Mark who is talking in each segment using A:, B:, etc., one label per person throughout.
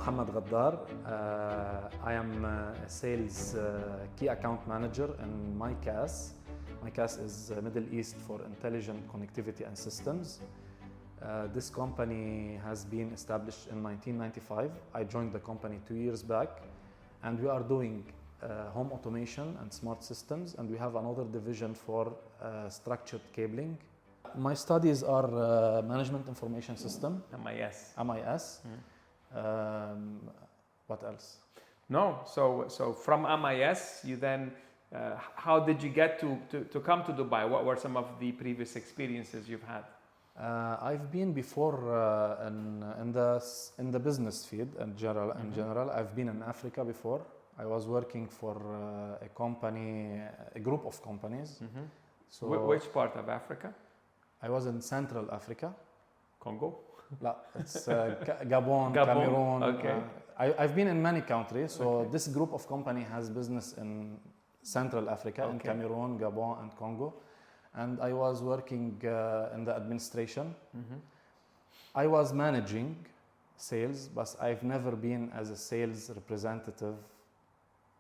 A: Mohammad Ghaddar. I am a sales key account manager in MyCAS. MyCAS is Middle East for Intelligent Connectivity and Systems. This company has been established in 1995. I joined the company 2 years back, and we are doing home automation and smart systems, and we have another division for structured cabling. My studies are Management Information System.
B: MIS.
A: MIS. What else?
B: No, so from MIS, you then, how did you get to come to Dubai? What were some of the previous experiences you've had?
A: I've been before in the business field in general. I've been in Africa before. I was working for a company, a group of companies.
B: So which part of Africa?
A: I was in Central Africa.
B: Congo?
A: No, it's Gabon, Cameroon.
B: Okay.
A: I've been in many countries. So this group of company has business in Central Africa, in Cameroon, Gabon, and Congo. And I was working in the administration. I was managing sales, but I've never been as a sales representative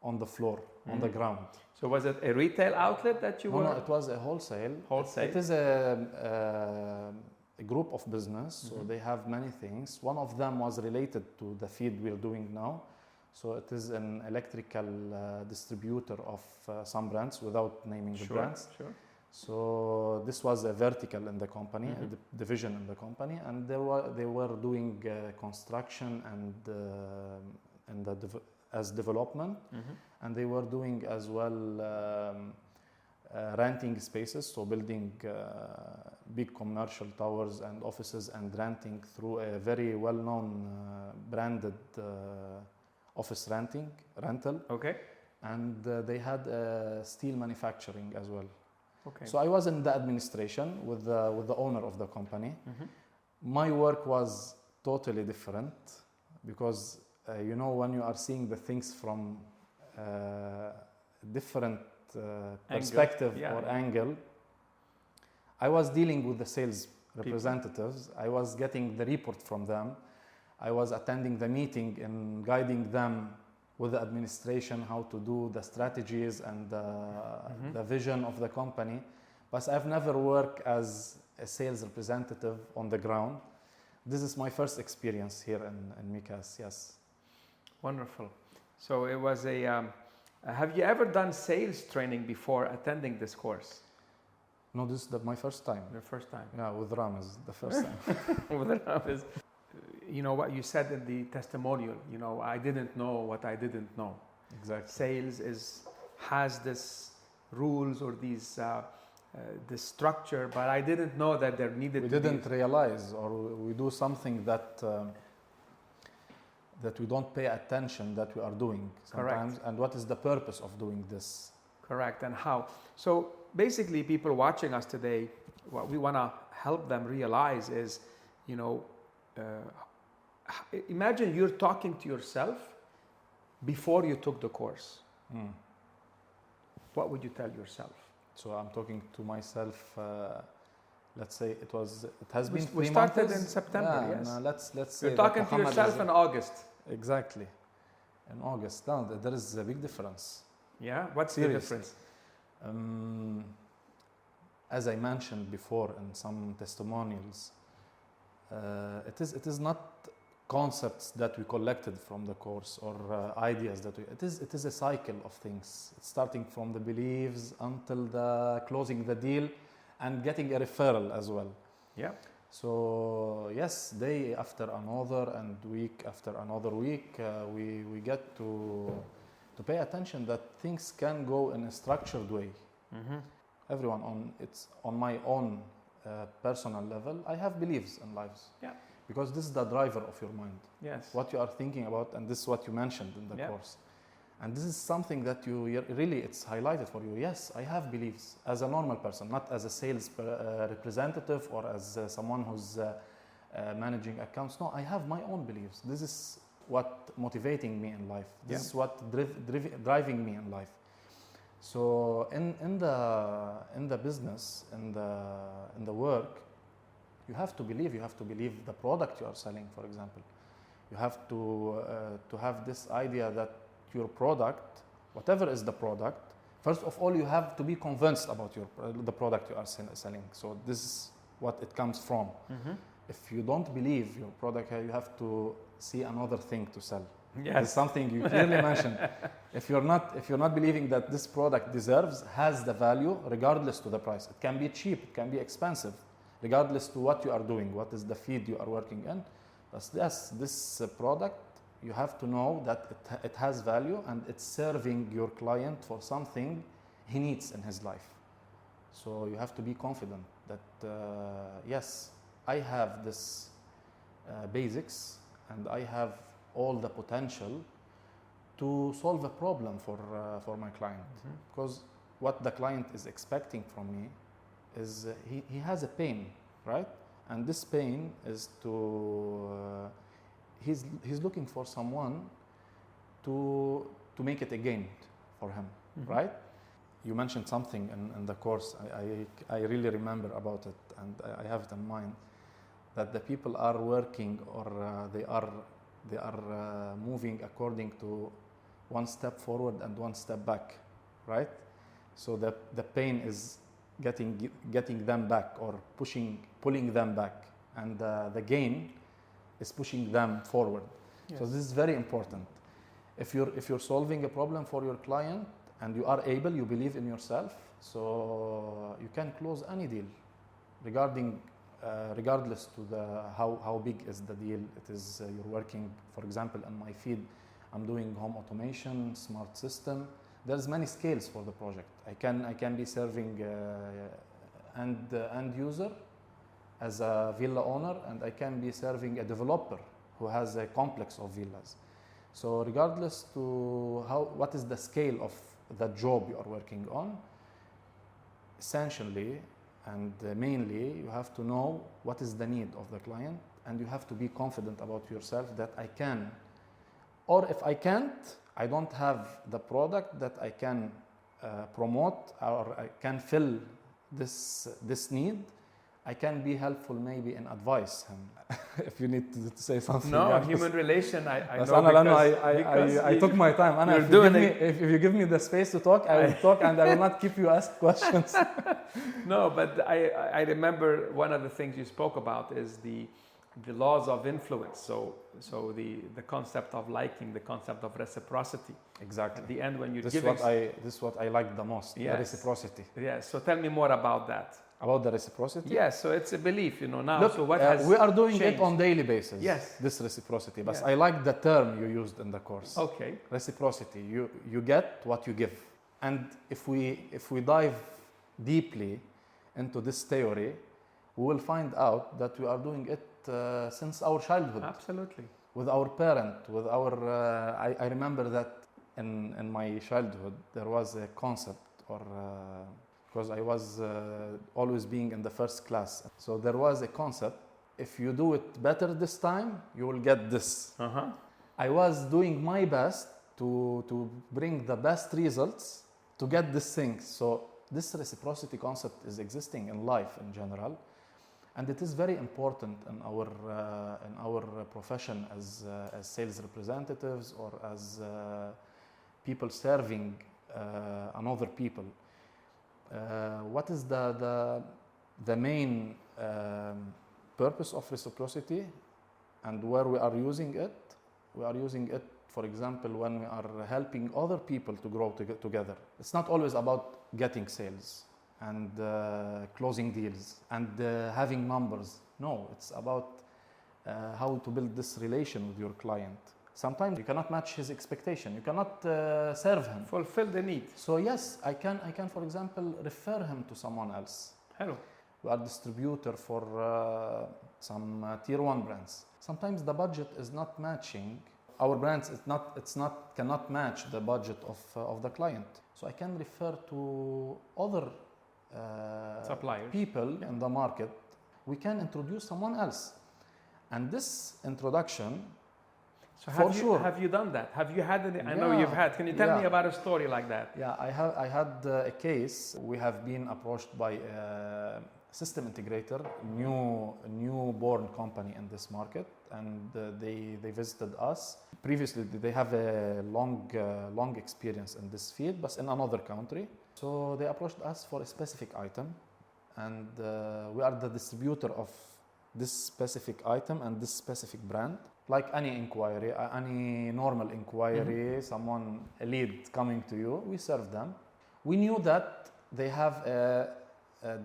A: on the floor, on the ground.
B: So was it a retail outlet that you were?
A: No, it was a wholesale.
B: Wholesale.
A: It is a group of business, so they have many things. One of them was related to the field we're doing now. So it is an electrical distributor of some brands, without naming the brands. Sure. So this was a vertical in the company, a division in the company, and they were doing construction and as development, and they were doing as well renting spaces, so building big commercial towers and offices and renting through a very well-known branded office rental. Okay. And they had steel manufacturing as well. Okay. So I was in the administration with the owner of the company. My work was totally different because you know, when you are seeing the things from different perspective or angle, I was dealing with the sales representatives. I was getting the report from them. I was attending the meeting and guiding them with the administration how to do the strategies and the vision of the company. But I've never worked as a sales representative on the ground. This is my first experience here in MICAS, yes.
B: Wonderful. So it was a, have you ever done sales training before attending this course?
A: No, this is my first time.
B: Your first time?
A: Yeah, with Ramez, the first time.
B: With Ramez. You know what you said in the testimonial, you know, I didn't know what I didn't know.
A: Exactly.
B: Sales has this rules or these this structure, but I didn't know that there needed to be.
A: We didn't realize, or we do something that that we don't pay attention that we are doing sometimes. Correct. And what is the purpose of doing this?
B: Correct. And how? So basically, people watching us today, what we want to help them realize is, you know, imagine you're talking to yourself before you took the course. What would you tell yourself?
A: So I'm talking to myself. Let's say it has been 3 months.
B: We started in September.
A: Yeah,
B: yes.
A: No, let's say
B: you're talking to yourself in August.
A: Exactly, in August. No, there is a big difference.
B: Yeah. What's the difference?
A: As I mentioned before in some testimonials, it is not concepts that we collected from the course or ideas that it is a cycle of things. It's starting from the beliefs until the closing the deal and getting a referral as well. Yeah. So yes, day after another and week after another week, we get to pay attention that things can go in a structured way. Everyone on my own personal level, I have beliefs in lives. Yeah. Because this is the driver of your mind. Yes. What you are thinking about, and this is what you mentioned in the course. And this is something that you really, it's highlighted for you. Yes, I have beliefs as a normal person, not as a sales representative or as someone who's managing accounts. No, I have my own beliefs. This is what motivating me in life. This is what driving me in life. So in the business, in the work, you have to believe the product you are selling, for example. You have to have this idea that your product, whatever is the product, first of all, you have to be convinced about the product you are selling. So this is what it comes from.
B: Mm-hmm.
A: If you don't believe your product, you have to see another thing to sell.
B: Yes.
A: It's something you clearly mentioned. If you're not believing that this product has the value, regardless to the price, it can be cheap, it can be expensive, regardless to what you are doing, what is the field you are working in. But yes, this product, you have to know that it has value and it's serving your client for something he needs in his life. So you have to be confident that yes, I have this basics and I have all the potential to solve a problem for my client.
B: Mm-hmm.
A: Because what the client is expecting from me is he has a pain, right? And this pain is he's looking for someone to make it a gain for him, mm-hmm. right? You mentioned something in the course, I really remember about it, and I have it in mind, that the people are working or they are moving according to one step forward and one step back, right? So the pain is getting them back or pulling them back, and the gain is pushing them forward. Yes. So this is very important. If you're solving a problem for your client and you are able, you believe in yourself, so you can close any deal, regardless to how big is the deal. It is you're working, for example, in my field, I'm doing home automation, smart system. There's many scales for the project. I can be serving end user as a villa owner, and I can be serving a developer who has a complex of villas. So regardless to what is the scale of the job you are working on, essentially and mainly you have to know what is the need of the client, and you have to be confident about yourself that I can, or if I can't, I don't have the product that I can promote or I can fill this need, I can be helpful maybe in advice him. If you need to say something.
B: No,
A: else.
B: Human relation, I know
A: because I took my time. Anna, if you give me the space to talk, I will talk and I will not keep you ask questions.
B: No, but I remember one of the things you spoke about is the laws of influence. So the concept of liking, the concept of reciprocity.
A: Exactly.
B: At the end, when you're
A: this
B: giving...
A: This is what I like the most,
B: yes.
A: The reciprocity.
B: Yes, so tell me more about that.
A: About the reciprocity?
B: Yes, so it's a belief, now.
A: Look,
B: so what has
A: we are doing
B: changed?
A: it on daily basis.
B: Yes.
A: This reciprocity. But
B: yes.
A: I like the term you used in the course.
B: Okay.
A: Reciprocity. You get what you give. And if we dive deeply into this theory, we will find out that we are doing it since our childhood.
B: Absolutely.
A: With our parent, with our... I remember that in my childhood, there was a concept because I was always being in the first class. So there was a concept, if you do it better this time, you will get this.
B: Uh-huh.
A: I was doing my best to bring the best results to get this thing. So this reciprocity concept is existing in life in general. And it is very important in our profession as sales representatives or as people serving another people. What is the main purpose of reciprocity and where we are using it? We are using it, for example, when we are helping other people to grow together. It's not always about getting sales and closing deals and having numbers. No, it's about how to build this relation with your client. Sometimes you cannot match his expectation. You cannot serve him.
B: Fulfill the need.
A: So yes, I can, for example, refer him to someone else.
B: Hello.
A: We are distributor for some tier 1 brands. Sometimes the budget is not matching. Our brands, cannot match the budget of the client. So I can refer to other
B: suppliers,
A: people in the market. We can introduce someone else. And this introduction,
B: so have you done that? Have you had any? I know you've had. Can you tell me about a story like that?
A: Yeah, I had a case. We have been approached by system integrator, newborn company in this market, and they visited us. Previously, they have a long experience in this field, but in another country. So they approached us for a specific item, and we are the distributor of this specific item and this specific brand. Like any inquiry, any normal inquiry, a lead coming to you, we serve them. We knew that they have a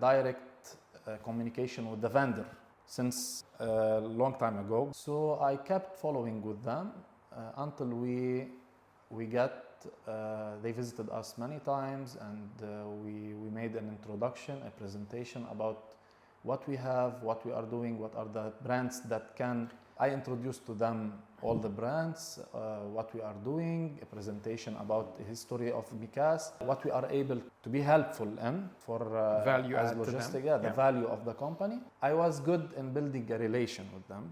A: direct communication with the vendor since a long time ago. So I kept following with them until they visited us many times, and we made an introduction, a presentation about what we have, what we are doing, what are the brands that can. I introduced to them all the brands, what we are doing, a presentation about the history of Mikas, what we are able to be helpful in for
B: value
A: as
B: add
A: logistic,
B: to them.
A: the value of the company. I was good in building a relation with them.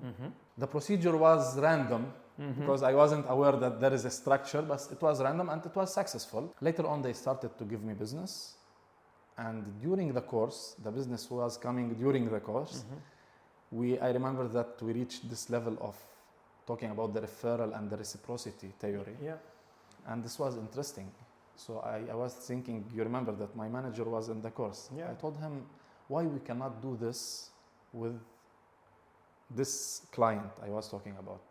A: The procedure was random because I wasn't aware that there is a structure, but it was random and it was successful. Later on, they started to give me business. And during the course, the business was coming during the course. I remember that we reached this level of talking about the referral and the reciprocity theory.
B: Yeah.
A: And this was interesting. So I was thinking, you remember that my manager was in the course.
B: Yeah.
A: I told him why we cannot do this with this client I was talking about.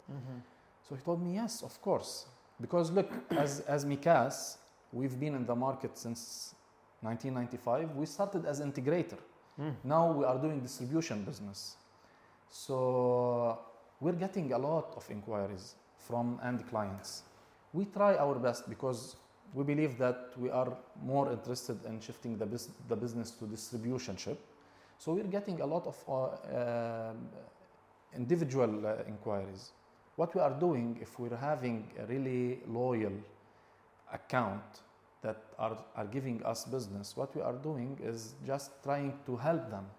A: So he told me, yes, of course. Because look, as Mikas, we've been in the market since 1995. We started as integrator. Now we are doing distribution business. So we're getting a lot of inquiries from end clients. We try our best because we believe that we are more interested in shifting the business to distributionship. So we're getting a lot of individual inquiries. What we are doing, if we're having a really loyal account that are giving us business, what we are doing is just trying to help them,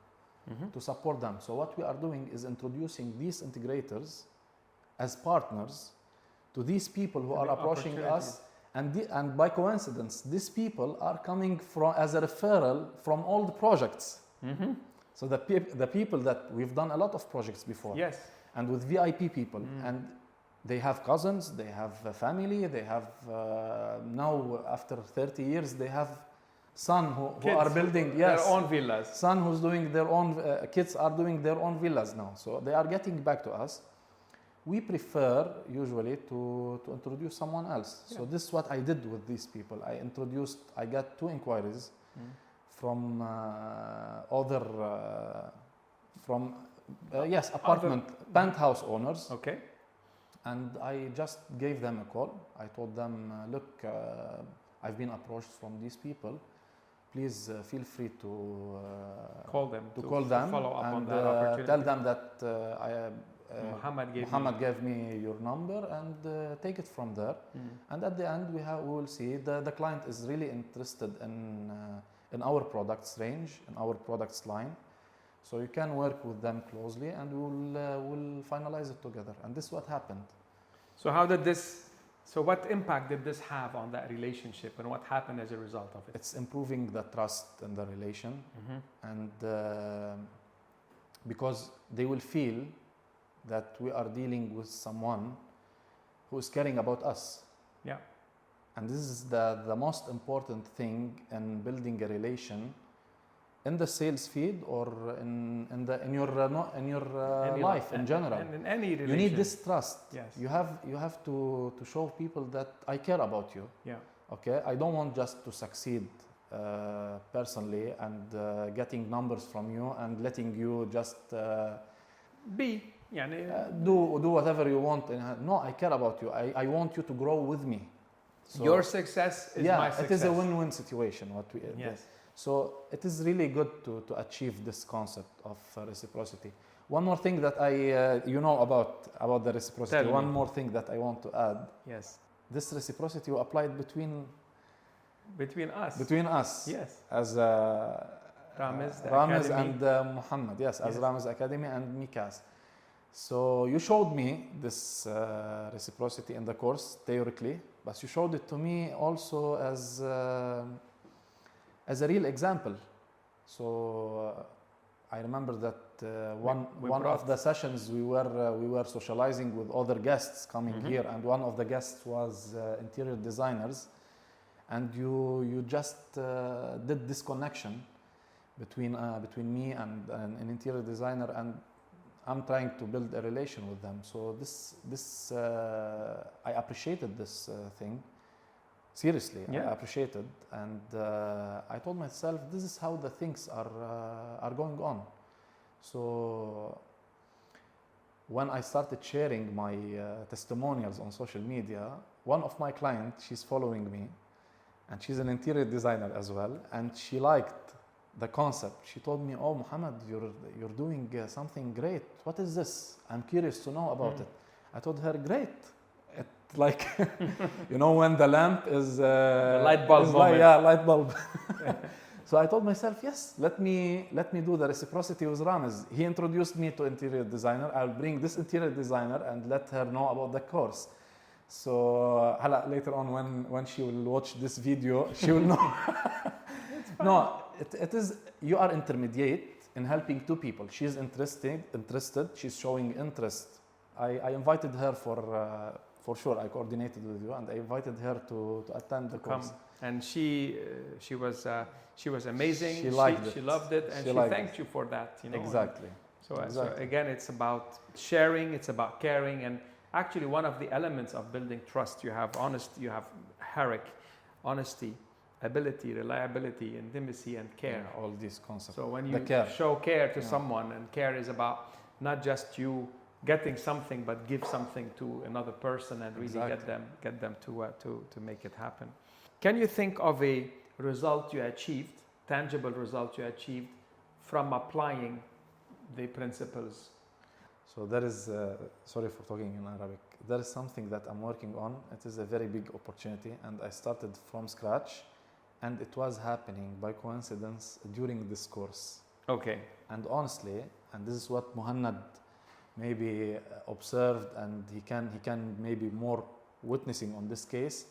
A: to support them. So what we are doing is introducing these integrators as partners to these people who are approaching us. And by coincidence, these people are coming as a referral from all the projects. So the people that we've done a lot of projects before.
B: Yes.
A: And with VIP people. And they have cousins, they have a family, they have now after 30 years, they have son who are building
B: their own villas.
A: Son who's doing their own, kids are doing their own villas now. So they are getting back to us. We prefer usually to introduce someone else. Yeah. So this is what I did with these people. I got 2 inquiries from penthouse owners.
B: Okay.
A: And I just gave them a call. I told them, look, I've been approached from these people. Please feel free to
B: call them,
A: to follow
B: up on
A: and
B: that opportunity.
A: tell them that
B: Mohammad
A: gave me your number, and take it from there. And at the end, we will see the client is really interested in our products range, in our products line. So you can work with them closely, and we'll finalize it together. And this is what happened.
B: So what impact did this have on that relationship, and what happened as a result of it?
A: It's improving the trust in the relation, and because they will feel that we are dealing with someone who is caring about us.
B: Yeah.
A: And this is the most important thing in building a relation in the sales field or in your life in general.
B: And in any relation.
A: You need this trust.
B: Yes.
A: You have to show people that I care about you.
B: Yeah.
A: Okay. I don't want just to succeed personally and getting numbers from you and letting you just do whatever you want. No, I care about you. I want you to grow with me. So,
B: your success is my success.
A: It is a win-win situation.
B: Yes.
A: So it is really good to achieve this concept of reciprocity. One more thing that about the reciprocity. One more thing that I want to add.
B: Yes.
A: This reciprocity we applied between us.
B: Yes.
A: As
B: Ramez
A: and Mohammed. Yes, as Ramez Academy and Mikas. So you showed me this reciprocity in the course theoretically, but you showed it to me also as a real example. So I remember that
B: We
A: one
B: brought-
A: of the sessions we were socializing with other guests coming here, and one of the guests was interior designers, and you just did this connection between me and an interior designer, and I'm trying to build a relation with them. So this I appreciated this thing. Seriously,
B: Yeah.
A: I appreciated, and I told myself, this is how the things are going on. So when I started sharing my testimonials on social media, one of my clients, she's following me, and she's an interior designer as well, and she liked the concept. She told me, "Oh, Mohammad, you're doing something great. What is this? I'm curious to know about it." I told her, "Great." Like, you know, when the lamp is
B: the light bulb
A: is
B: moment.
A: yeah, light bulb. So I told myself, yes, let me do the reciprocity with Ramez. He introduced me to interior designer. I'll bring this interior designer and let her know about the course. So later on, when she will watch this video, she will know. No, it is, you are intermediate in helping two people. She's interested. She's showing interest. I invited her for sure. I coordinated with you, and I invited her to attend the course.
B: And she was amazing.
A: She liked it.
B: She loved it, and she thanked you for that. You know.
A: Exactly.
B: So
A: Exactly.
B: again, it's about sharing. It's about caring, and actually, one of the elements of building trust, you have honesty, you have honesty, ability, reliability, intimacy, and care.
A: Yeah, all these concepts.
B: So when
A: The
B: you
A: care.
B: show care to someone, and care is about not just you getting something, but give something to another person and really get them to make it happen. Can you think of a result you achieved, tangible result you achieved from applying the principles?
A: So there is, sorry for talking in Arabic, there is something that I'm working on. It is a very big opportunity, and I started from scratch, and it was happening by coincidence during this course.
B: Okay.
A: And honestly, and this is what Mohammad maybe observed, and he can maybe more witnessing on this case,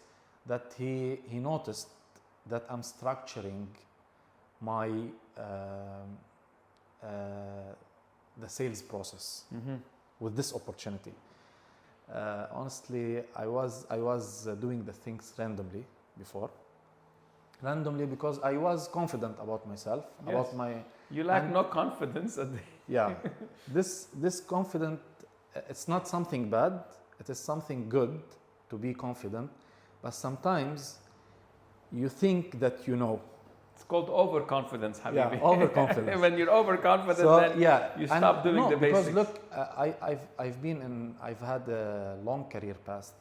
A: that he noticed that I'm structuring my the sales process with this opportunity. Honestly, I was doing the things randomly before. Randomly because I was confident about myself, about my...
B: You lack no confidence at the...
A: Yeah. This confident, it's not something bad. It is something good to be confident. But sometimes you think that you know.
B: It's called overconfidence, Habibi.
A: Yeah, overconfidence.
B: When you're overconfident,
A: So,
B: then you stop doing the basics.
A: Because look, I've had a long career past.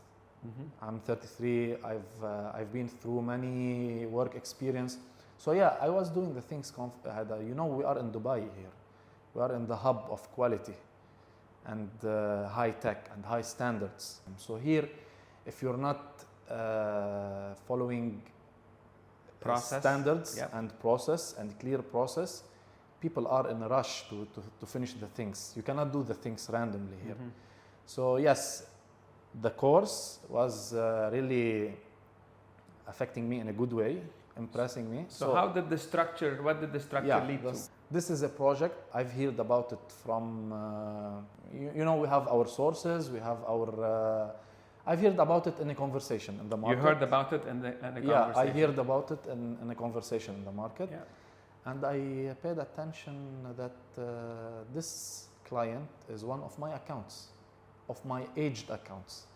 A: I'm 33. I've been through many work experience. So yeah, I was doing the things. You know, we are in Dubai here. We are in the hub of quality and high tech and high standards. So here, if you're not following standards and process and clear process, people are in a rush to finish the things. You cannot do the things randomly here. So yes, the course was really affecting me in a good way, impressing me.
B: So what did the structure lead to?
A: This is a project. I've heard about it from, you know, we have our sources, we have our, I've heard about it in a conversation in the market.
B: You heard about it in a conversation?
A: Yeah, I heard about it in a conversation in the market.
B: Yeah.
A: And I paid attention that this client is one of my accounts, of my aged accounts.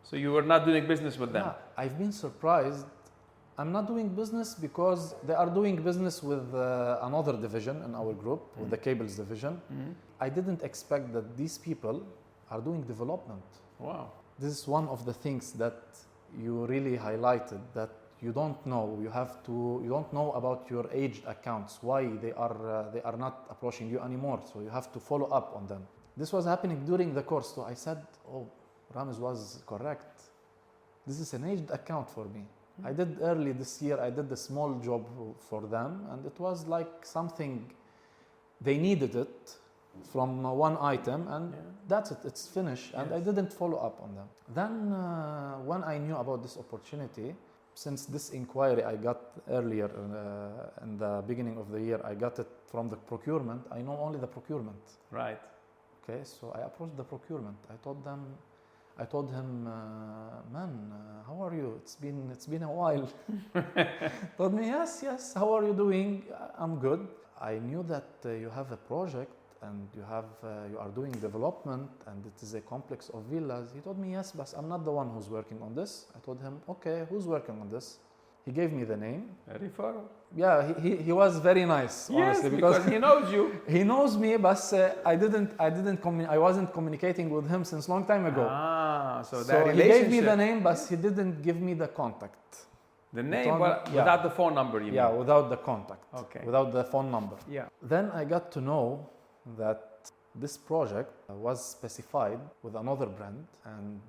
B: So you were not doing business with them?
A: Yeah, I've been surprised. I'm not doing business because they are doing business with another division in our group, with the cables division. I didn't expect that these people are doing development.
B: Wow.
A: This is one of the things that you really highlighted, that you don't know. You don't know about your aged accounts, why they are not approaching you anymore. So you have to follow up on them. This was happening during the course. So I said, oh, Ramez was correct. This is an aged account for me. I did early this year, I did a small job for them, and it was like something, they needed it from one item, and that's it, it's finished, and I didn't follow up on them. Then when I knew about this opportunity, since this inquiry I got earlier in the beginning of the year, I got it from the procurement. I know only the procurement.
B: Right.
A: Okay, so I approached the procurement. I told him, man, how are you? It's been a while. Told me, yes. How are you doing? I'm good. I knew that you have a project and you are doing development and it is a complex of villas. He told me, yes, but I'm not the one who's working on this. I told him, okay, who's working on this? He gave me the name.
B: A referral.
A: Yeah, he was very nice, honestly,
B: because he knows you.
A: He knows me, but I wasn't communicating with him since long time ago.
B: So
A: he gave me the name, but he didn't give me the contact.
B: The name, without the phone number, you mean?
A: Yeah, without the contact.
B: Okay.
A: Without the phone number.
B: Yeah.
A: Then I got to know that this project was specified with another brand, and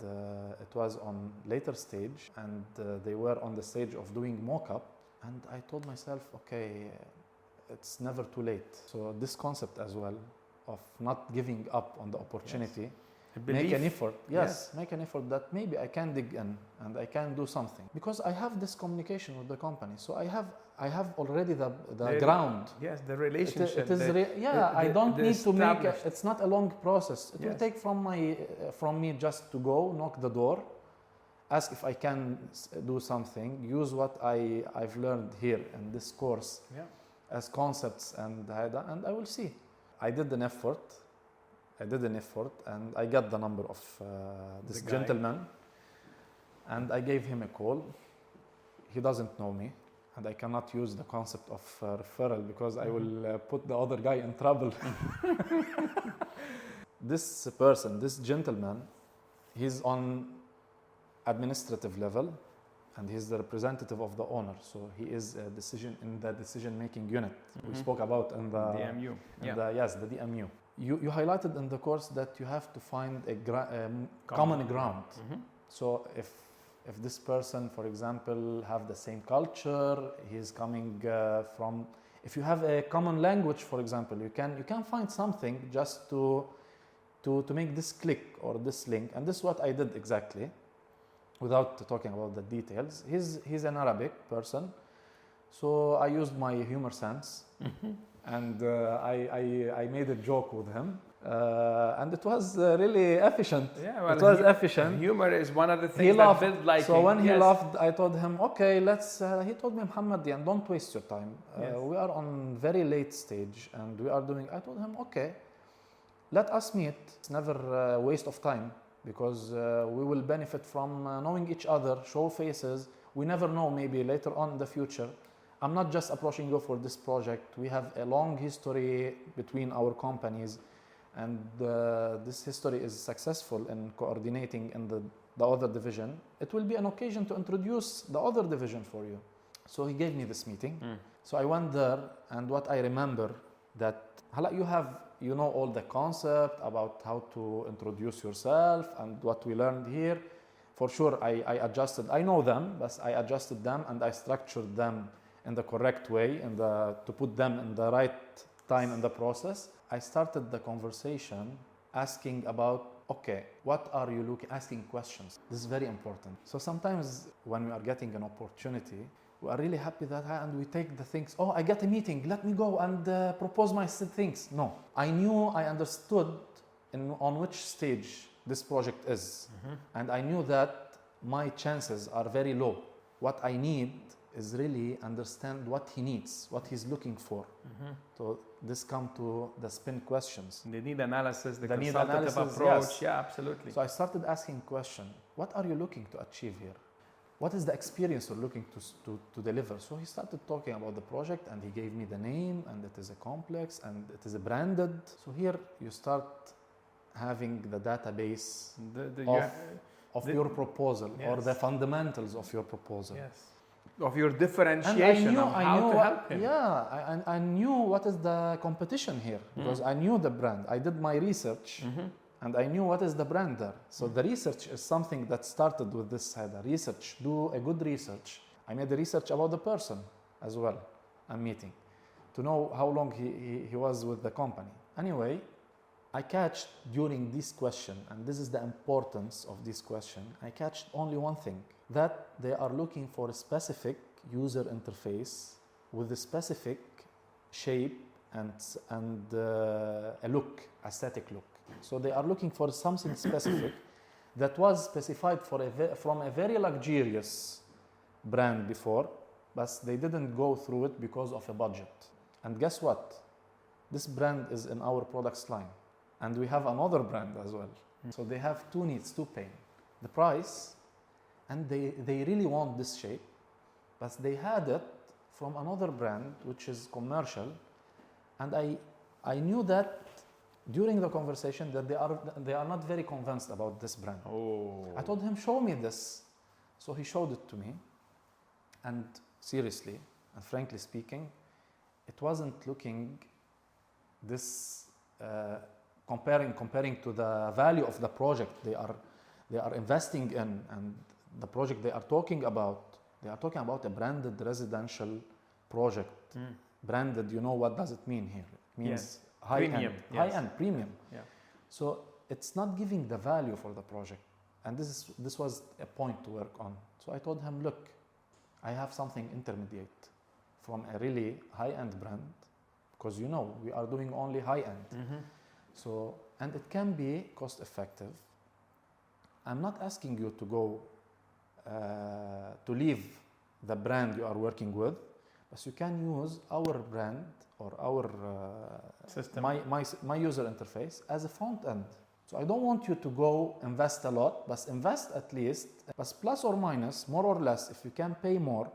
A: it was on later stage, and they were on the stage of doing mock-up. And I told myself, okay, it's never too late. So this concept as well of not giving up on the opportunity. Yes. Make an effort. Yes, make an effort that maybe I can dig in and I can do something, because I have this communication with the company. So I have already the ground.
B: Yes, the relationship.
A: I don't need to make it. It's not a long process. It will take from me just to go knock the door, ask if I can do something, use what I've learned here in this course as concepts, and I will see. I did an effort, and I got the number of this gentleman, and I gave him a call. He doesn't know me, and I cannot use the concept of referral because I will put the other guy in trouble. This person, this gentleman, he's on administrative level, and he's the representative of the owner. So he is in the decision-making unit we spoke about in the
B: DMU.
A: The DMU. You highlighted in the course that you have to find a common ground. So if this person, for example, have the same culture, he's coming from. If you have a common language, for example, you can find something just to make this click or this link. And this is what I did exactly, without talking about the details. He's an Arabic person, so I used my humor sense. And I made a joke with him, and it was really efficient.
B: Yeah, well,
A: it was efficient.
B: Humor is one of the things that build liking.
A: So when he laughed, I told him, okay, let's. He told me, Mohammad, don't waste your time. We are on very late stage, and we are doing. I told him, okay, let us meet. It's never a waste of time, because we will benefit from knowing each other, show faces. We never know, maybe later on in the future. I'm not just approaching you for this project. We have a long history between our companies, and this history is successful in coordinating in the other division. It will be an occasion to introduce the other division for you. So he gave me this meeting. So I went there, and what I remember that you know all the concept about how to introduce yourself and what we learned here. For sure, I adjusted. I know them, but I adjusted them and I structured them in the correct way, to put them in the right time in the process. I started the conversation asking about, okay, what are you asking questions. This is very important. So sometimes when we are getting an opportunity, we are really happy and we take the things, I get a meeting, let me go and propose my things. No, I understood on which stage this project is. And I knew that my chances are very low. What I need is really understand what he needs, what he's looking for. So this come to the spin questions.
B: They need analysis, the consultative approach. Yes. Yeah, absolutely.
A: So I started asking questions. What are you looking to achieve here? What is the experience you're looking to deliver? So he started talking about the project, and he gave me the name, and it is a complex, and it is branded. So here you start having the database of your proposal, or the fundamentals of your proposal.
B: Yes. Of your differentiation, of how to help him.
A: Yeah, I knew what is the competition here, because I knew the brand. I did my research, and I knew what is the brand there. So the research is something that started with this side. Research, do a good research. I made the research about the person as well, I'm meeting, to know how long he was with the company. Anyway, I catched during this question, and this is the importance of this question, I catched only one thing. that they are looking for a specific user interface with a specific shape and a look, aesthetic look. So they are looking for something specific that was specified from a very luxurious brand before, but they didn't go through it because of a budget. And guess what? This brand is in our products line. And we have another brand as well. So they have two needs, two pain. The price, and they really want this shape, but they had it from another brand, which is commercial. And I knew that during the conversation that they are not very convinced about this brand.
B: Oh.
A: I told him, show me this. So he showed it to me. And seriously, and frankly speaking, it wasn't looking this comparing to the value of the project they are investing in, and the project they are talking about. They are talking about a branded residential project. Branded, you know what does it mean here? It means high
B: premium,
A: end, high end, premium.
B: Yeah.
A: So it's not giving the value for the project, and this was a point to work on. So I told him, look, I have something intermediate from a really high end brand, because we are doing only high end. So, and it can be cost effective. I'm not asking you to go to leave the brand you are working with, but you can use our brand or our
B: system,
A: my user interface as a front end. So I don't want you to go invest a lot, but invest at least, but plus or minus, more or less, if you can pay more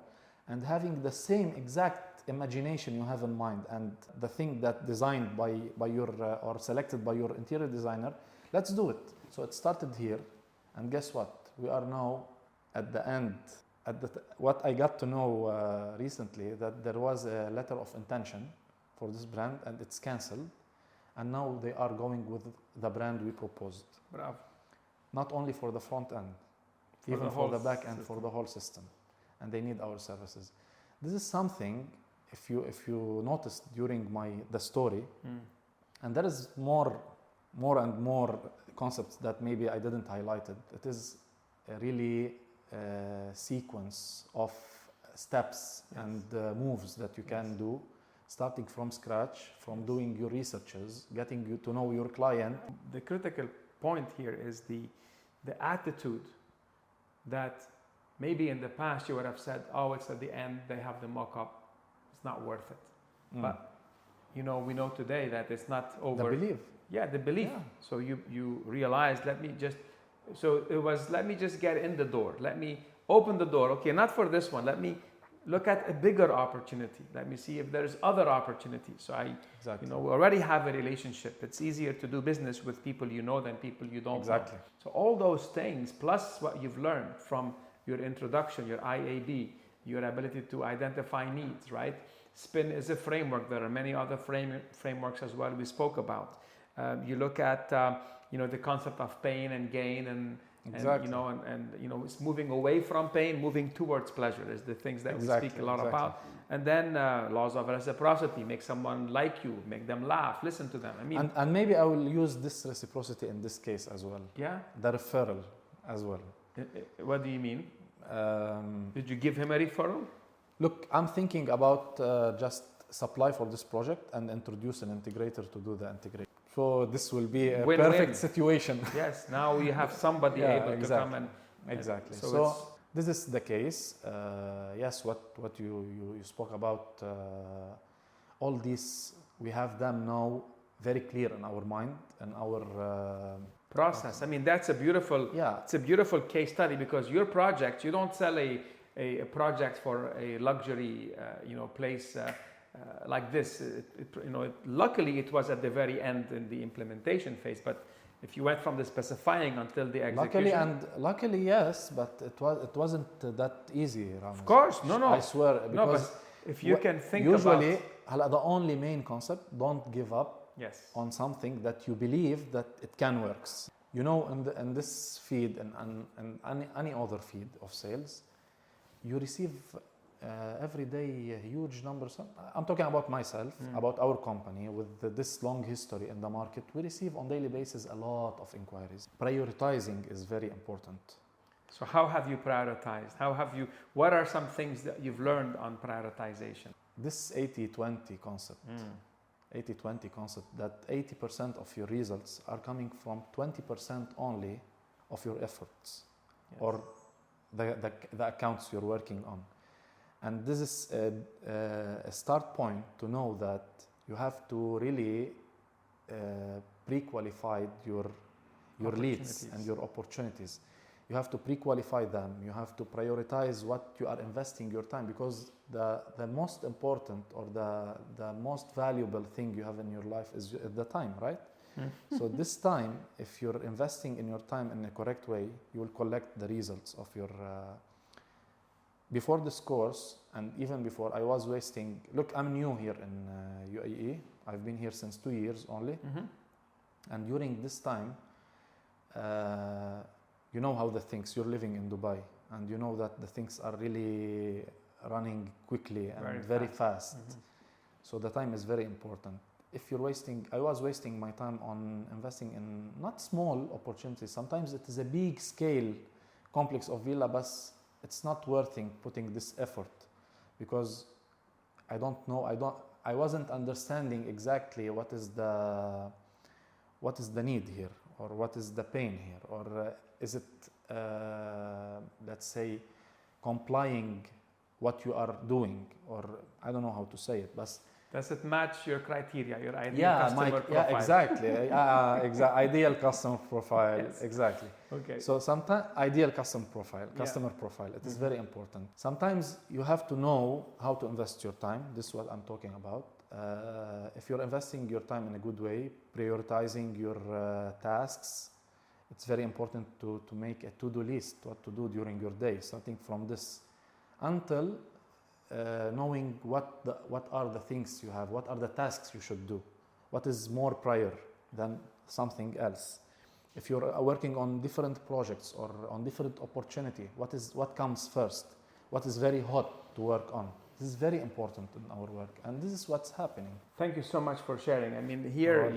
A: and having the same exact imagination you have in mind and the thing that designed by your or selected by your interior designer, let's do it. So it started here, and guess what? We are now at the end. What I got to know recently, that there was a letter of intention for this brand and it's cancelled, and now they are going with the brand we proposed.
B: Bravo.
A: Not only for the front end, even for the back end, for the whole system, and they need our services. This is something, if you noticed during the story, and there is more and more concepts that maybe I didn't highlight it. It is a really sequence of steps and moves that you can do, starting from scratch, from doing your researches, getting you to know your client.
B: The critical point here is the attitude that maybe in the past you would have said, oh, it's at the end, they have the mock-up, it's not worth it. But we know today that it's not over.
A: The belief.
B: Yeah, the belief. Yeah. So you realize, let me just get in the door. Let me open the door. Okay, not for this one. Let me look at a bigger opportunity. Let me see if there's other opportunities. So we already have a relationship. It's easier to do business with people you know than people you don't know. So all those things, plus what you've learned from your introduction, your IAB, your ability to identify needs, right? SPIN is a framework. There are many other frameworks as well we spoke about. You look at the concept of pain and gain, and it's moving away from pain, moving towards pleasure is the things that we speak a lot about. And then laws of reciprocity, make someone like you, make them laugh, listen to them.
A: And maybe I will use this reciprocity in this case as well.
B: Yeah.
A: The referral as well.
B: What do you mean? Did you give him a referral?
A: Look, I'm thinking about just supply for this project and introduce an integrator to do the integration. So this will be a perfect situation.
B: Yes, now we have somebody able to come and...
A: Exactly. So this is the case. Yes, what you spoke about, all these, we have them now very clear in our mind and our...
B: process. I mean, that's a beautiful, it's a beautiful case study, because your project, you don't sell a project for a luxury, place like this. Luckily, it was at the very end in the implementation phase. But if you went from the specifying until the execution,
A: luckily, yes, but it wasn't that easy. Ramez.
B: Of course, no.
A: I swear.
B: No, but if you can think
A: usually, the only main concept: don't give up.
B: Yes.
A: On something that you believe that it can work. In this feed and any other feed of sales, you receive every day huge numbers. I'm talking about myself, about our company with this long history in the market. We receive on daily basis a lot of inquiries. Prioritizing is very important.
B: So how have you prioritized? What are some things that you've learned on prioritization?
A: This 80-20 concept. 80-20 concept, that 80% of your results are coming from 20% only of your efforts, yes, or the accounts you're working on. And this is a start point to know that you have to really pre-qualify your leads and your opportunities. You have to pre-qualify them. You have to prioritize what you are investing your time, because the most important or the most valuable thing you have in your life is the time, right? So this time, if you're investing in your time in a correct way, you will collect the results of your... Before this course, and even before, I was wasting... Look, I'm new here in UAE. I've been here since 2 years only. And during this time, you know how the things, you're living in Dubai, and you know that the things are really running quickly and very fast. So the time is very important. If you're I was wasting my time on investing in not small opportunities. Sometimes it is a big scale complex of villa, but it's not worth putting this effort, because I don't know, I wasn't understanding exactly what is the need here, or what is the pain here, or is it, let's say, complying what you are doing, or I don't know how to say it, but
B: does it match your criteria, your ideal customer profile?
A: Yeah, exactly. Ideal customer profile, yes. Exactly.
B: Okay.
A: So sometimes ideal customer profile, it is very important. Sometimes you have to know how to invest your time. This is what I'm talking about. If you're investing your time in a good way, prioritizing your tasks, it's very important to make a to-do list, what to do during your day, starting from this until knowing what are the things you have, what are the tasks you should do, what is more prior than something else. If you're working on different projects or on different opportunity, what comes first, what is very hot to work on. This is very important in our work, and this is what's happening.
B: Thank you so much for sharing. I mean, here,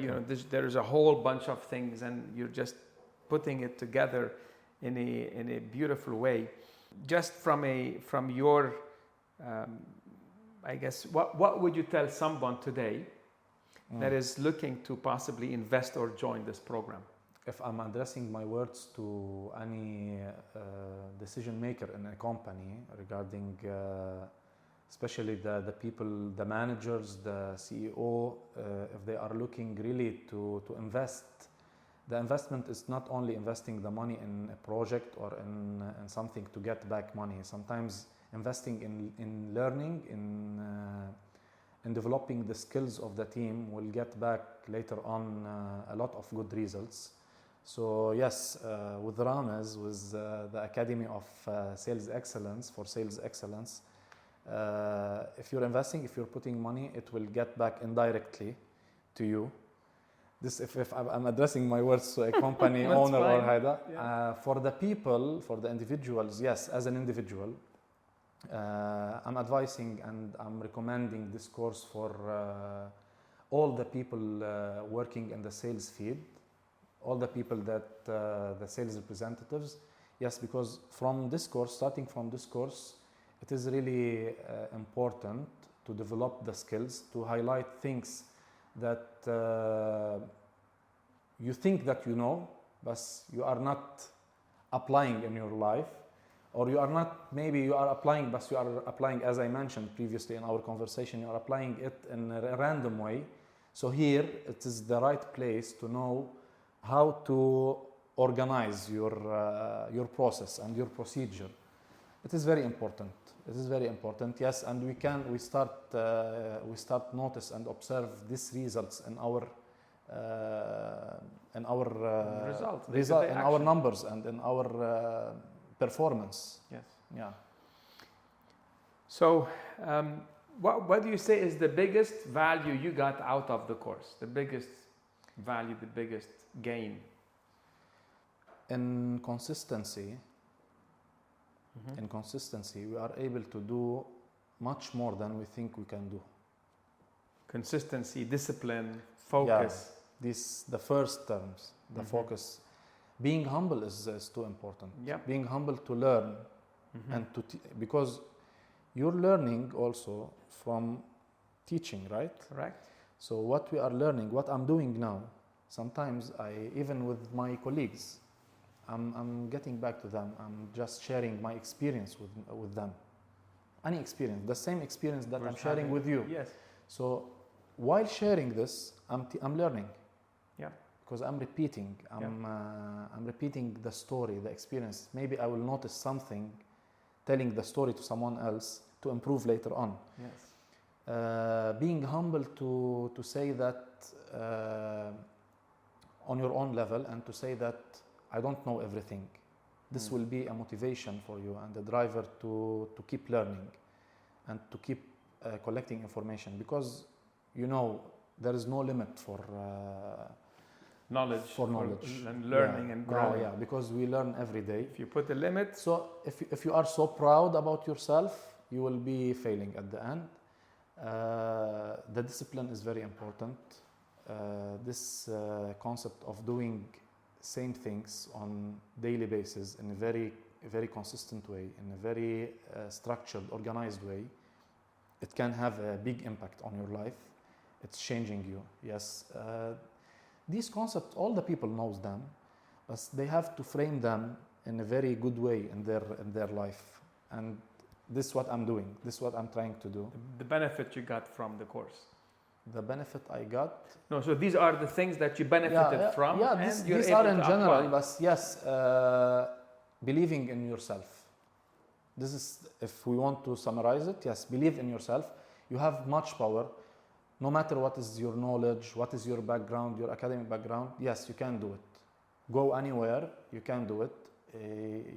B: there is a whole bunch of things, and you're just putting it together in a beautiful way. Just from your, I guess, what would you tell someone today that is looking to possibly invest or join this program?
A: If I'm addressing my words to any decision maker in a company regarding especially the people, the managers, the CEO, if they are looking really to invest, the investment is not only investing the money in a project or in something to get back money. Sometimes investing in learning, in developing the skills of the team will get back later on a lot of good results. So yes, with Ramez, with the Academy of Sales Excellence, for Sales Excellence, if you're investing, if you're putting money, it will get back indirectly to you. This, if I'm addressing my words to a company owner or Haida, for the people, for the individuals, yes, as an individual, I'm advising and I'm recommending this course for all the people working in the sales field, all the people that the sales representatives. Yes, because from this course, starting from this course, it is really important to develop the skills, to highlight things that you think that you know, but you are not applying in your life, or you are not, maybe you are applying, but you are applying, as I mentioned previously in our conversation, you are applying it in a random way. So here, it is the right place to know how to organize your process and your procedure. It is very important. It is very important, yes, and we start notice and observe these results in our result, in our numbers and in our performance.
B: Yes.
A: Yeah.
B: So, what do you say is the biggest value you got out of the course? The biggest value, the biggest gain?
A: In consistency. In consistency, we are able to do much more than we think we can do.
B: Consistency, discipline, focus.
A: Yeah, the first terms, the focus. being humble is too important.
B: Yeah.
A: Being humble to learn and to because you're learning also from teaching, right?
B: Correct.
A: So what we are learning, what I'm doing now, sometimes even with my colleagues, I'm getting back to them. I'm just sharing my experience with them. Any experience, the same experience that I'm sharing with you.
B: Yes.
A: So while sharing this, I'm learning.
B: Yeah.
A: Because I'm repeating. I'm repeating the story, the experience. Maybe I will notice something, telling the story to someone else to improve later on.
B: Yes.
A: Being humble to say that on your own level, and to say that I don't know everything. This will be a motivation for you and a driver to keep learning and to keep collecting information, because there is no limit for
B: knowledge and learning and growing.
A: Yeah, because we learn every day.
B: If you put a limit,
A: so if you are so proud about yourself, you will be failing at the end. The discipline is very important. This concept of doing same things on daily basis in a very, very consistent way, in a very structured, organized way, it can have a big impact on your life. It's changing you. Yes, these concepts, all the people knows them, but they have to frame them in a very good way in their life. And this is what I'm doing. This is what I'm trying to do.
B: The benefit you got from the course.
A: The benefit I got.
B: No, so these are the things that you benefited from.
A: Yeah, these are in general, but yes, believing in yourself. This is, if we want to summarize it, yes, believe in yourself. You have much power. No matter what is your knowledge, what is your background, your academic background, yes, you can do it. Go anywhere, you can do it.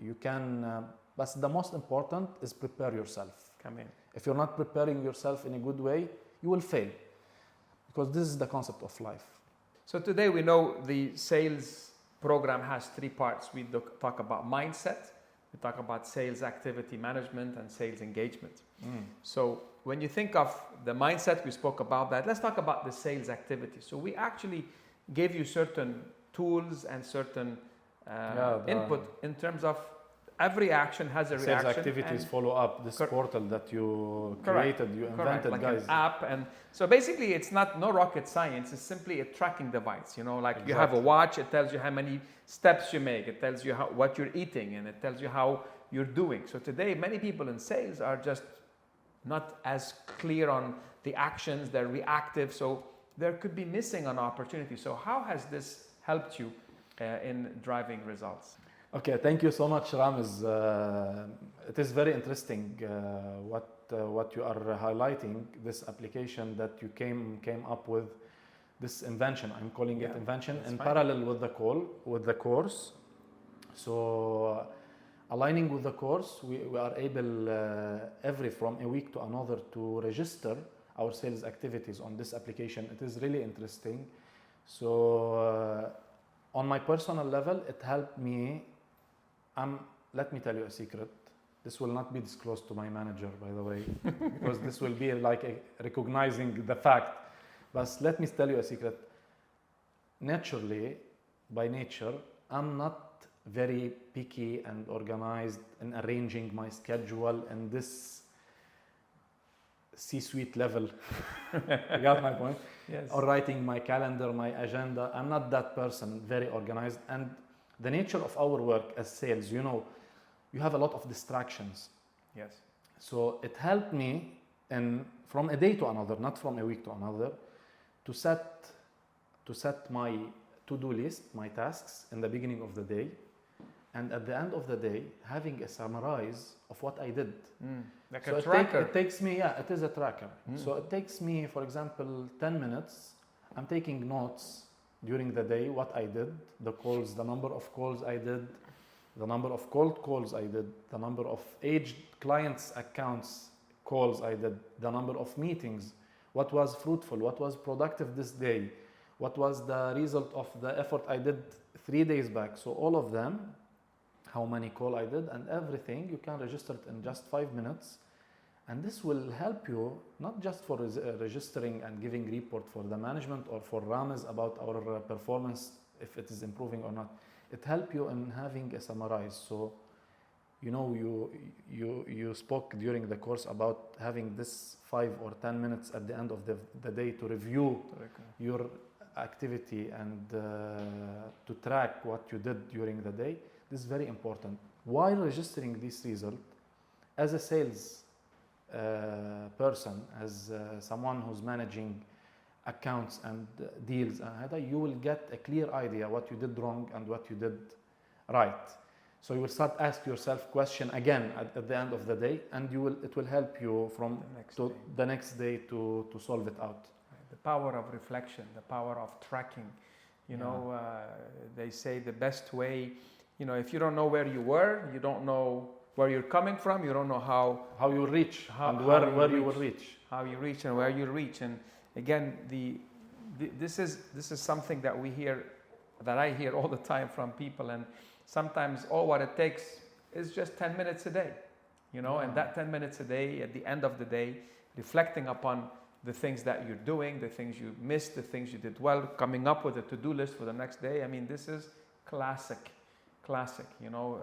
A: You can, but the most important is prepare yourself.
B: Come in.
A: If you're not preparing yourself in a good way, you will fail. Because this is the concept of life.
B: So today we know the sales program has 3 parts. We talk about mindset, we talk about sales activity management, and sales engagement. So when you think of the mindset, we spoke about that. Let's talk about the sales activity. So we actually gave you certain tools and certain input in terms of every action has a reaction.
A: Sales activities follow up, this portal that you created, you invented,
B: like
A: guys.
B: An app. And so basically it's no rocket science, it's simply a tracking device. Like you have a watch, it tells you how many steps you make, it tells you what you're eating, and it tells you how you're doing. So today many people in sales are just not as clear on the actions, they're reactive, so there could be missing an opportunity. So how has this helped you in driving results?
A: Okay, thank you so much, Ramez. It is very interesting what you are highlighting, this application that you came up with, this invention. I'm calling it invention in parallel with the course. So aligning with the course, we are able from a week to another to register our sales activities on this application. It is really interesting. So on my personal level, it helped me. Let me tell you a secret. This will not be disclosed to my manager, by the way, because this will be like recognizing the fact. But let me tell you a secret. Naturally, by nature, I'm not very picky and organized in arranging my schedule in this C-suite level. You got my point?
B: Yes.
A: Or writing my calendar, my agenda. I'm not that person, very organized. And the nature of our work as sales, you have a lot of distractions.
B: Yes.
A: So it helped me from a day to another, not from a week to another, to set my to-do list, my tasks in the beginning of the day, and at the end of the day, having a summarize of what I did.
B: Like
A: so
B: a tracker.
A: It takes me, it is a tracker. So it takes me, for example, 10 minutes. I'm taking notes during the day, what I did, the calls, the number of calls I did, the number of cold calls I did, the number of aged clients accounts calls I did, the number of meetings, what was fruitful, what was productive this day, what was the result of the effort I did 3 days back. So all of them, how many calls I did, and everything, you can register it in just 5 minutes. And this will help you not just for registering and giving report for the management or for Ramez about our performance, if it is improving or not. it helps you in having a summarize. So, you know, you spoke during the course about having this 5 or 10 minutes at the end of the day to review your activity and to track what you did during the day. This is very important. While registering this result, as a sales person, as someone who's managing accounts and deals, you will get a clear idea what you did wrong and what you did right. So you will start ask yourself question again at the end of the day, and it will help you from the next day to solve it out.
B: The power of reflection, the power of tracking. You know, they say the best way, you know, if you don't know where you were, you don't know where you're coming from, you don't know how
A: you reach and where you will reach.
B: How you reach and where you reach. And again, this is something that I hear all the time from people, and sometimes all what it takes is just 10 minutes a day, you know, and that 10 minutes a day, at the end of the day, reflecting upon the things that you're doing, the things you missed, the things you did well, coming up with a to-do list for the next day. I mean, this is classic, you know.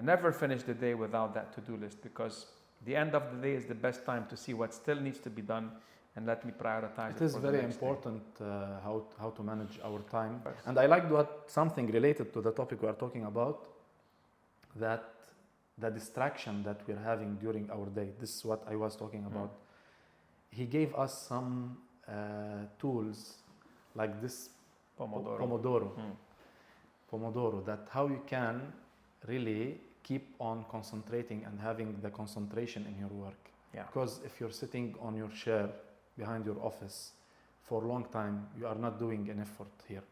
B: Never finish the day without that to-do list, because the end of the day is the best time to see what still needs to be done, and let me prioritize it.
A: It is very important how to manage our time. And I like something related to the topic we are talking about, that the distraction that we're having during our day. This is what I was talking about. He gave us some tools like this Pomodoro, that how you can really keep on concentrating and having the concentration in your work. Because if you're sitting on your chair behind your office for a long time, you are not doing an effort here.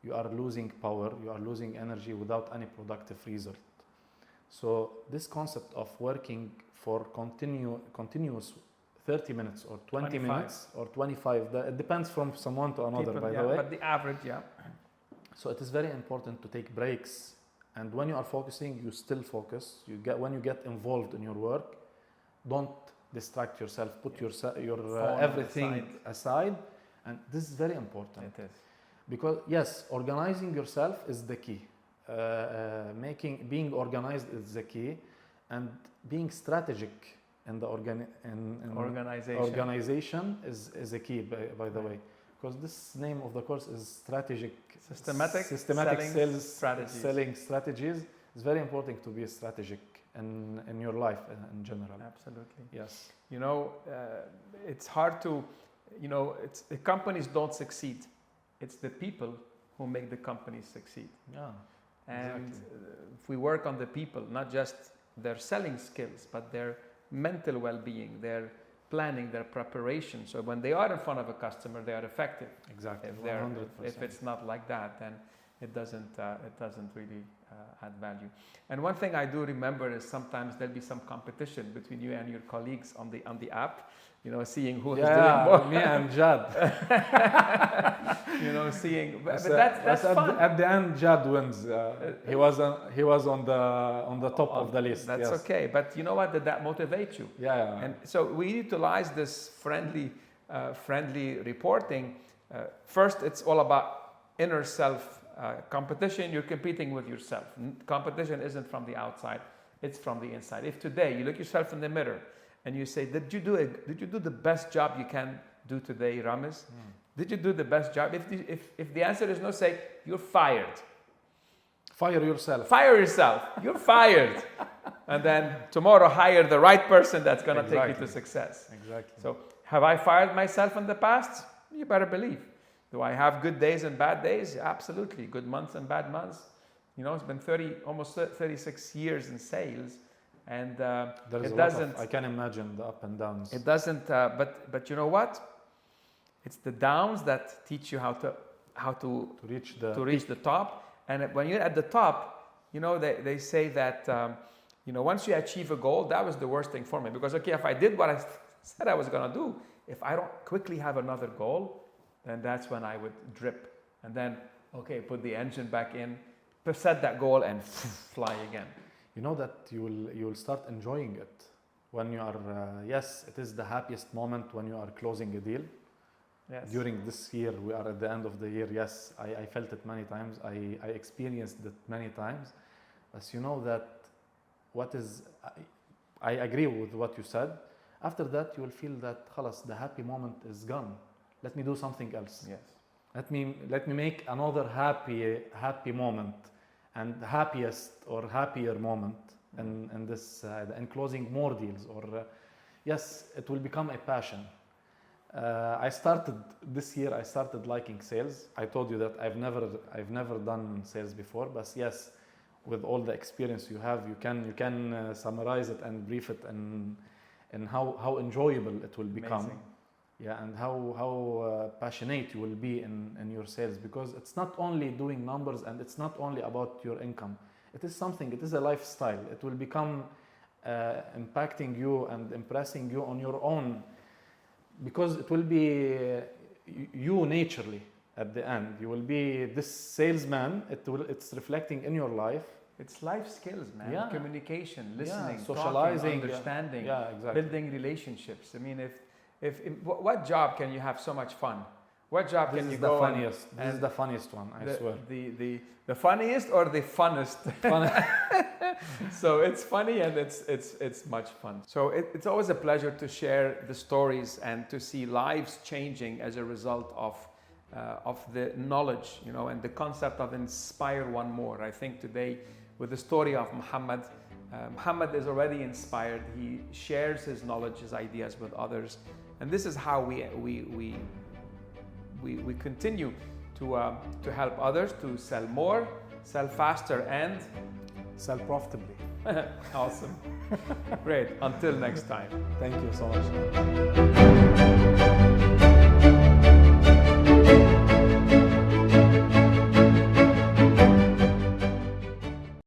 A: You are losing power, you are losing energy without any productive result. So this concept of working for continuous 30 minutes or 20 minutes or 25, it depends from someone to another, by the way.
B: But the average,
A: So it is very important to take breaks. And when you are focusing, you still focus. When you get involved in your work, don't distract yourself. Put your everything aside. And this is very important.
B: It is.
A: Because yes, organizing yourself is the key. Being organized is the key, and being strategic in the organization is a key, by the way. Because this name of the course is systematic selling strategies. It's very important to be strategic in your life in general.
B: Absolutely.
A: Yes.
B: You know, it's hard to, you know, the companies don't succeed. It's the people who make the companies succeed.
A: Yeah.
B: And if we work on the people, not just their selling skills, but their mental well-being, their planning, their preparation. So when they are in front of a customer, they are effective.
A: Exactly.
B: If it's not like that, then it doesn't really add value. And one thing I do remember is sometimes there'll be some competition between you and your colleagues on the app. You know, seeing who is doing more.
A: Me and Jad.
B: You know, seeing. But that's fun.
A: At the end, Jad wins. He was on the top of the list.
B: That's okay. But you know what? Did that motivate you?
A: Yeah.
B: And so we utilize this friendly reporting. First, it's all about inner self competition. You're competing with yourself. Competition isn't from the outside; it's from the inside. If today you look yourself in the mirror and you say, did you do the best job you can do today, Ramez? Did you do the best job? If the answer is no, say, you're fired.
A: Fire yourself.
B: Fire yourself. You're fired. And then tomorrow hire the right person that's going to take you to success.
A: Exactly.
B: So have I fired myself in the past? You better believe. Do I have good days and bad days? Absolutely. Good months and bad months. You know, it's been almost 36 years in sales. And it doesn't.
A: I can imagine the up and downs.
B: It doesn't. But you know what? It's the downs that teach you how to
A: reach
B: the top. And when you're at the top, you know they say that you know, once you achieve a goal, that was the worst thing for me, because if I did what I said I was going to do, if I don't quickly have another goal, then that's when I would drip. And then put the engine back in, set that goal, and fly again.
A: You know that you will start enjoying it when you are. Yes, it is the happiest moment when you are closing a deal,
B: Yes.
A: During this year, we are at the end of the year. Yes, I felt it many times. I experienced it many times. But you know that what is, I agree with what you said. After that, you will feel that خلاص, the happy moment is gone. Let me do something else.
B: Yes.
A: Let me make another happy moment, and happiest or happier moment in this in closing more deals, or yes, it will become a passion. I started this year. I started liking sales. I told you that I've never done sales before, but yes, with all the experience you have, you can summarize it and brief it, and how enjoyable it will become.
B: Amazing.
A: Yeah, and how passionate you will be in your sales, because it's not only doing numbers, and it's not only about your income. It is something. It is a lifestyle. It will become impacting you and impressing you on your own. Because it will be you naturally at the end. You will be this salesman. It's reflecting in your life.
B: It's life skills, man.
A: Yeah.
B: Communication, listening,
A: socializing,
B: talking, understanding,
A: exactly.
B: building relationships. I mean, what job can you have so much fun? What job can you go?
A: This is the funniest one, I swear.
B: The funniest or the funnest? So it's funny, and it's much fun. So it's always a pleasure to share the stories and to see lives changing as a result of the knowledge, you know, and the concept of inspire one more. I think today, with the story of Mohammad, Mohammad is already inspired. He shares his knowledge, his ideas with others, and this is how we continue to help others to sell more, sell faster, and
A: sell profitably.
B: Awesome. Great. Until next time.
A: Thank you so much.